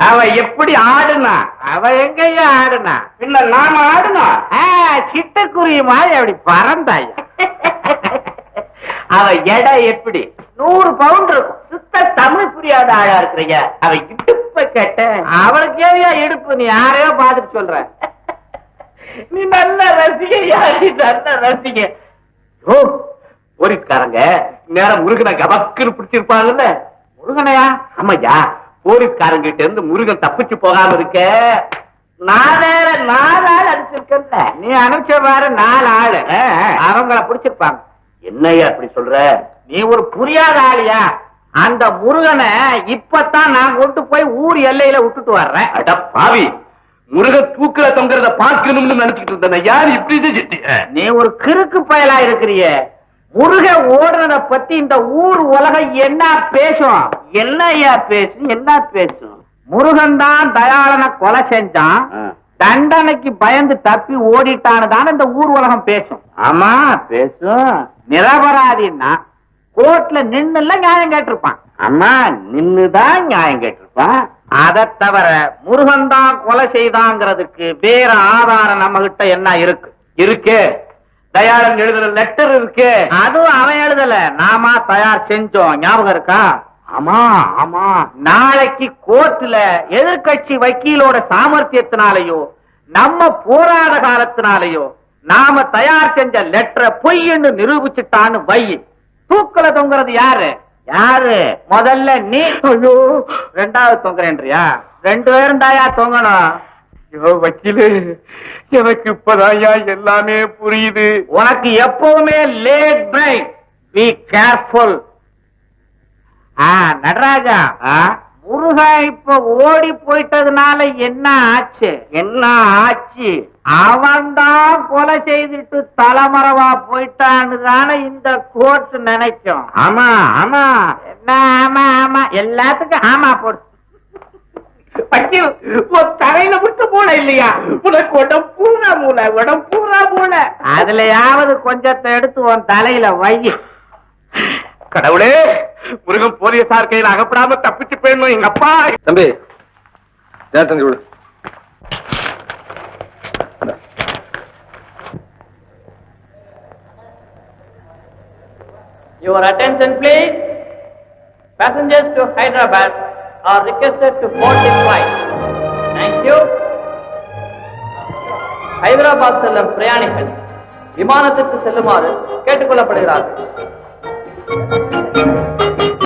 அவ எப்படி ஆடுனா? அவ எங்கயா ஆடுனா? பின்ன நாம ஆடுனா? சிட்டுக்குருவி மாதிரி அப்படி பறந்தாயா? அவ எடை எப்படி? 100 பவுண்ட் இருக்கும். சுத்த தமிழ் புரியாத ஆளா இருக்கிறீங்க. அவ இடுப்ப கேட்ட. அவளுக்கு ஏரியா இடுப்பு? நீ யாரையோ பாத்துட்டு சொல்ற. நீ நல்ல ரசிகையா? நீ நல்ல ரசிகை. ஓ, போலீஸ்காரங்க நேரம் முருகனை கபக்குன்னு பிடிச்சிருப்பாங்கல்ல. முருகனையா? ஆமாய்யா, போலீஸ்காரங்க கிட்ட இருந்து முருகன் தப்பிச்சு போகாம இருக்க. நான் 4 ஆள் அனுப்பிச்சிருக்கல. நீ அனுப்பிச்ச பாரு 4 ஆளு அவங்கள பிடிச்சிருப்பாங்க. என்னையா அப்படி சொல்ற? நீ ஒரு புரியாத ஆளியா? அந்த முருகனை இப்பதான் நான் கொண்டு போய் ஊர் எல்லையில விட்டுட்டு வர்றேன். அட பாவி, முருகன் தூக்குல தொங்குறத பார்க்கணும்னு நினைச்சிட்டு இருந்தேன். யாரு இப்படி? நீ ஒரு கிறுக்கு பயலா இருக்கிறிய. முருகன் ஓடுறத பத்தி இந்த ஊர் உலகம் என்ன பேசும்? என்னையா பேசும்? என்ன பேசும்? முருகன் தான் தயாளனை கொலை செஞ்சான், தண்டனைக்கு பயந்து தப்பி ஓடிட்டான்னு தானே இந்த ஊர் உலகம் பேசும். ஆமா பேசும். நிரபராதின்னா கோர்ட்ல நின்னுல நியாயம் கேட்டிருப்பான். ஆமா, நின்னுதான் நியாயம் கேட்டிருப்பான். அதை தவிர முருகன் தான் கொலை செய்தாங்கிறதுக்கு வேற ஆதாரம் நம்ம கிட்ட என்ன இருக்கு? இருக்கு. தயாளன் எழுதுற லெட்டர் இருக்கு. அதுவும் அவன் எழுதல, நாம தயார் செஞ்சோம். ஞாபகம் இருக்கா? ஆமா ஆமா. நாளைக்கு கோர்ட்ல எதிர்கட்சி வக்கீலோட சாமர்த்தியத்தினாலேயோ நம்ம போராட காலத்தினாலேயோ நாம தயார் செஞ்ச லெட்டரை பொய்ன்னு நிரூபிச்சுட்டான்னு வை. தூக்கல தொங்குறது யாரு? யாரு? முதல்ல நீ. ஐயோ, 2வது தொங்குறேன்றியா? 2 பேரும் தாயா தொங்கணும். வக்கீலு, எனக்கு இப்பதாயா எல்லாமே புரியுது. உனக்கு எப்பவுமே late brain. Be careful. Nataraja, முருகா இப்ப ஓடி போயிட்டதுனால என்ன ஆச்சு? என்ன ஆச்சு? அவன்தான் கொலை செய்துட்டு தலைமறைவா போயிட்டான்னு தானே இந்த கோர்ட் நினைக்கும். ஆமா ஆமா. என்ன ஆமா ஆமா? எல்லாத்துக்கும் ஆமா போடு. தலையில விட்டு மூளை இல்லையா? உனக்கு உடம்பு பூரா மூளை, உடம்பு பூரா மூளை. அதுலயாவது கொஞ்சத்தை எடுத்து உன் தலையில வை. கடவுளே, முருகன் போலீசார் கையில் அகப்படாம தப்பிச்சு போயிடணும். எங்க அப்பா. தம்பி தம்பி விடு. Your attention please. Passengers to Hyderabad are requested to board this flight. Thank you. Hyderabad செல்லும் பிரயாணிகள் விமானத்திற்கு செல்லுமாறு கேட்டுக்கொள்ளப்படுகிறார்கள்.